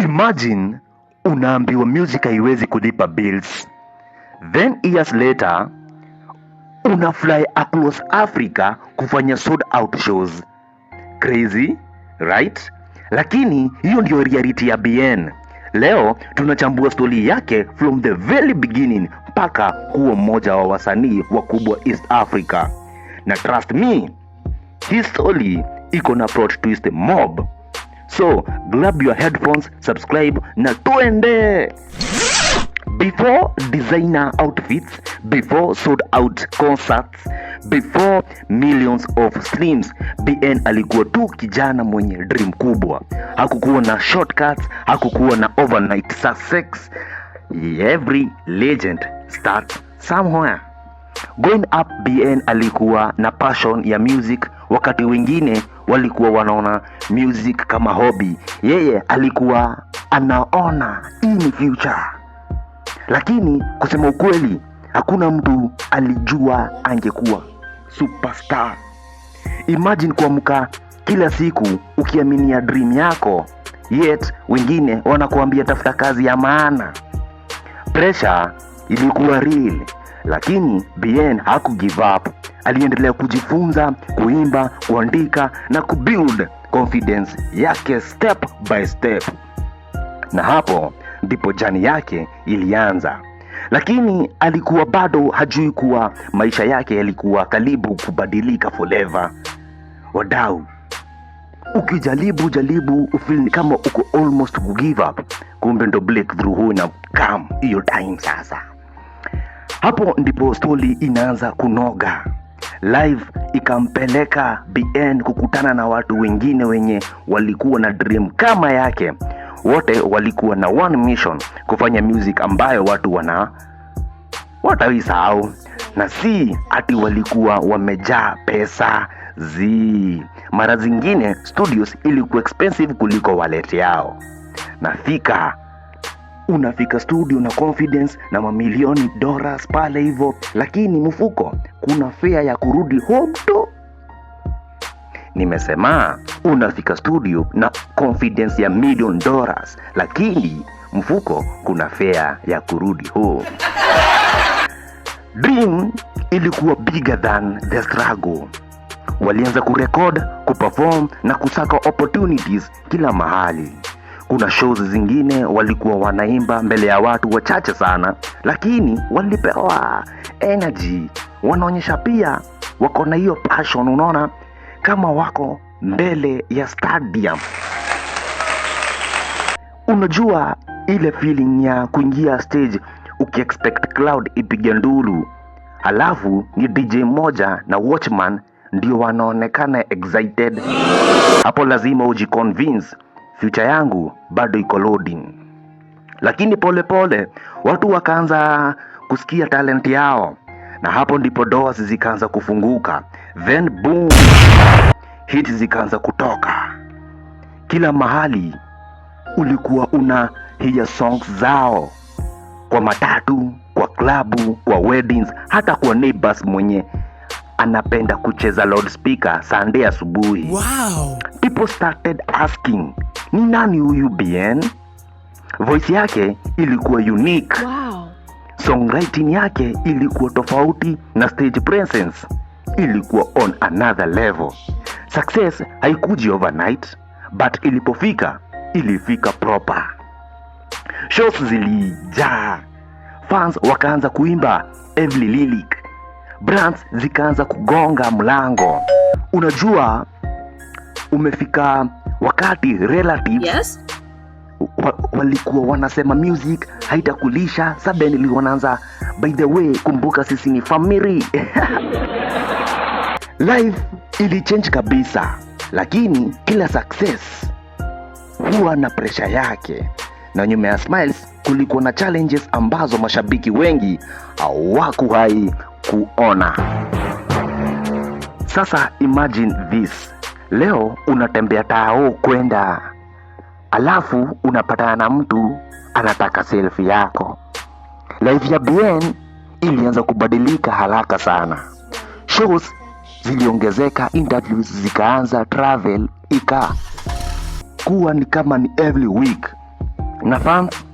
Imagine unaambiwa music haiwezi kulipa bills. Then years later, una fly across Africa kufanya sold out shows. Crazy, right? Lakini hiyo ndio reality ya BN. Leo tunachambua story yake from the very beginning mpaka kuwa mmoja wa wasanii wakubwa East Africa. Na trust me, his story iko na plot twist mob. So, grab your headphones, subscribe na tuende! Before designer outfits, before sold out concerts, before millions of streams, BN alikuwa tu kijana mwenye dream kubwa. Hakukuwa na shortcuts, hakukuwa na overnight success. Every legend starts somewhere. Growing up, BN alikuwa na passion ya music, wakati wengine walikuwa wanaona music kama hobby. Yeye alikuwa anaona hii ni future. Lakini kusema ukweli, hakuna mtu alijua angekuwa superstar. Imagine kuamka kila siku ukiaminia dream yako, yet wengine wanakuambia tafuta kazi ya maana. Pressure ilikuwa real, lakini BN haku give up. Aliendelea kujifunza, kuimba, kuandika na kubuild confidence yake step by step. Na hapo ndipo jani yake ilianza. Lakini alikuwa bado hajui kuwa maisha yake yalikuwa karibu kubadilika forever. Wadau, ukijaribu ufeel kama uko almost to give up, kumbe ndo breakthrough huu na come hiyo time sasa. Hapo ndipo story inaanza kunoga. Live ikampeleka BN kukutana na watu wengine wenye walikuwa na dream kama yake. Wote walikuwa na one mission, kufanya music ambayo watu wataisahau. Na si ati walikuwa wamejaa pesa. Mara zingine studios ilikuwa expensive kuliko wallet yao. Unafika studio na confidence na mamilioni dollars pale hivyo, lakini mfuko kuna fare ya kurudi home tu. Nimesema unafika studio na confidence ya million dollars, lakini mfuko kuna fare ya kurudi home. Dream ilikuwa bigger than the struggle. Walianza kurecord, kuperform na kusaka opportunities kila mahali. Kuna shows zingine walikuwa wanaimba mbele ya watu wachache sana, lakini walipewa energy. Wanaonyesha pia wako na hiyo passion, unaona, kama wako mbele ya stadium. Unajua ile feeling ya kuingia stage ukiexpect crowd ipige nduru, halafu ni DJ moja na watchman ndio wanaonekana excited. Hapo lazima ujiconvince future yangu bado iko loading. Lakini pole watu wakaanza kusikia talent yao, na hapo ndipo doors zikaanza kufunguka. Then boom, hits zikaanza kutoka kila mahali. Ulikuwa una hear songs zao kwa matatu, kwa klabu, kwa weddings, hata kwa neighbors mwenye anapenda kucheza loudspeaker Sunday asubuhi. Wow. People started asking, ni nani huyu BN? Voice yake ilikuwa unique. Wow. Songwriting yake ilikuwa tofauti na stage presence ilikuwa on another level. Success haikuji overnight, but ilifika proper. Shows zilijaa. Fans wakaanza kuimba every lyric. Brands zikaanza kugonga mlango. Unajua umefika wakati relatives walikuwa wanasema music haitakulisha. Suddenly wanaanza, by the way, kumbuka sisi ni family. Life ili change kabisa, lakini kila success huwa na pressure yake. Na nyuma ya smiles kulikuwa na challenges ambazo mashabiki wengi hawakuwahi kuona. Sasa imagine this. Leo unatembea tao kwenda, alafu unapatana na mtu anataka selfie yako. Life ya BN ilianza kubadilika haraka sana. Shows ziliongezeka, interviews zikaanza, travel kuwa ni kama ni every week. na fans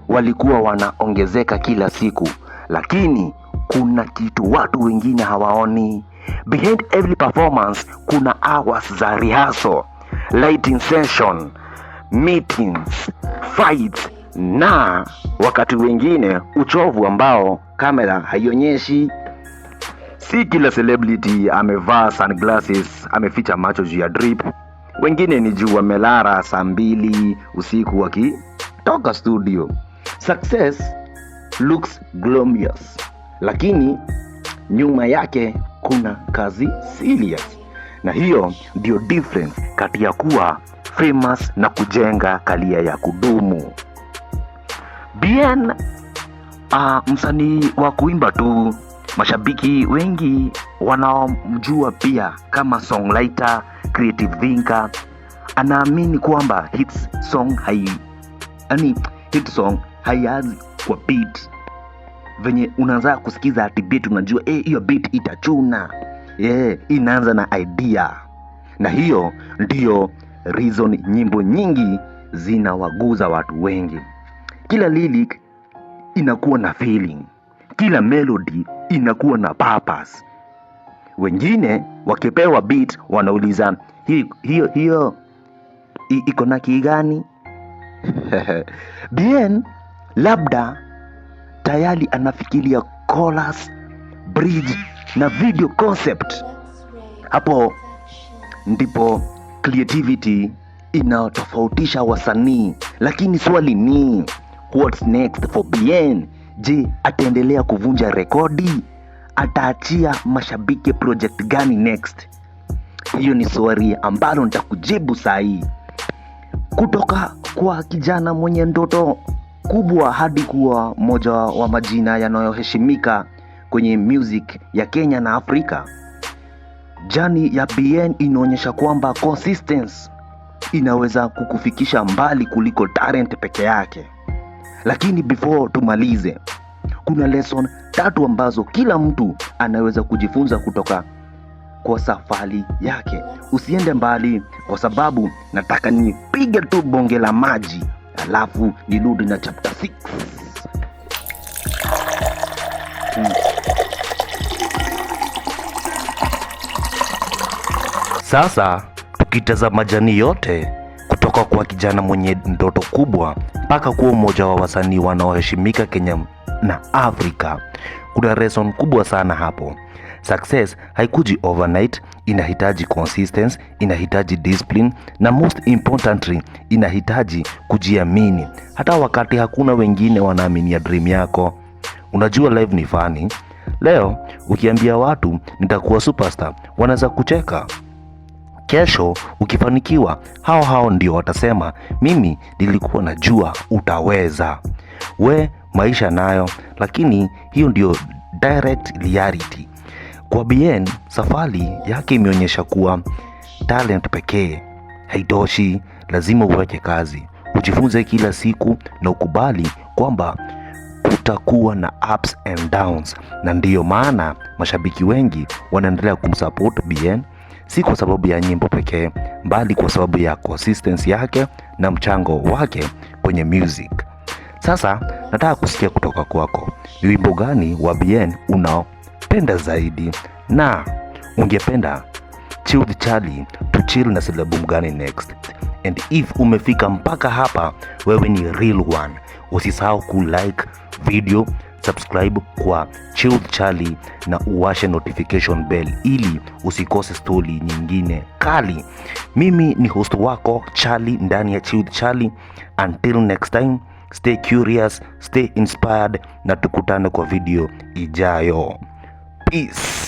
walikuwa wanaongezeka kila siku, lakini kuna kitu watu wengine hawaoni. Behind every performance kuna hours za rehearsal, lighting session, meetings, fights na wakati wengine uchovu ambao kamera haionyeshi. Si kila celebrity amevaa sunglasses, ameficha macho juu ya drip. Wengine ni juu wamelala saa 2 usiku wakitoka studio. Success looks glamorous, lakini nyuma yake kuna kazi serious. Na hiyo ndio difference kati ya kuwa famous na kujenga kalia ya kudumu. Bien msanii wa kuimba tu. Mashabiki wengi wanaomjua pia kama songwriter, creative thinker. Anaamini kwamba hit song haianzi kwa beat. Venye unaanza kusikiza ati beat unajua hiyo beat itachuna. Inaanza na idea. Na hiyo ndio reason nyimbo nyingi zinawaguza watu wengi. Kila lyric inakuwa na feeling. Kila melody inakuwa na purpose. Wengine wakipewa beat wanauliza hiyo iko na key gani? Bien labda tayari anafikiria chorus, bridge na video concept. Hapo ndipo creativity inatofautisha wasanii. Lakini swali ni what's next for Bien? Je, ataendelea kuvunja rekodi? Ataachia mashabiki project gani next? Hiyo ni swali ambalo nitakujibu saa hii. Kutoka kwa kijana mwenye ndoto kubwa hadi kuwa moja wa majina yanayoheshimika kwenye music ya Kenya na Afrika. Jani ya Bien inaonyesha kwamba consistency inaweza kukufikisha mbali kuliko talent peke yake. Lakini before tumalize, kuna lesson 3 ambazo kila mtu anaweza kujifunza kutoka kwa safari yake. Usiende mbali kwa sababu nataka nipige tu bonge la maji alafu nirudi na chapter 6. Sasa tukitazama jani yote kutoka kwa kijana mwenye ndoto kubwa mpaka kuwa mmoja wa wasanii wanaoheshimika Kenya na Afrika, kuna reason kubwa sana hapo. Success haikuji overnight, inahitaji consistency, inahitaji discipline na most importantly inahitaji kujiamini hata wakati hakuna wengine wanaaminia dream yako. Unajua life ni funny. Leo ukiambia watu nitakuwa superstar, wanaweza kucheka. Kesho ukifanikiwa, hao ndio watasema mimi nilikuwa najua utaweza. Maisha nayo, lakini hiyo ndio direct reality. Kwa Bien, safari yake imeonyesha kuwa talent pekee haitoshi, lazima uweke kazi, ujifunze kila siku na ukubali kwamba kutakuwa na ups and downs. Na ndiyo maana mashabiki wengi wanaendelea kumsupport Bien, si kwa sababu ya nyimbo pekee, bali kwa sababu ya consistency yake na mchango wake kwenye music. Sasa nataka kusikia kutoka kwako, ni wimbo gani wa Bien unaopenda zaidi, na ungependa Chilled Charlie to chill na album gani next? And if umefika mpaka hapa, wewe ni real one. Usisahau like video, subscribe kwa Chilled Charlie na uwashe notification bell ili usikose story nyingine kali. Mimi ni host wako Charlie ndani ya Chilled Charlie. Until next time, stay curious, stay inspired na tukutane kwa video ijayo. Peace.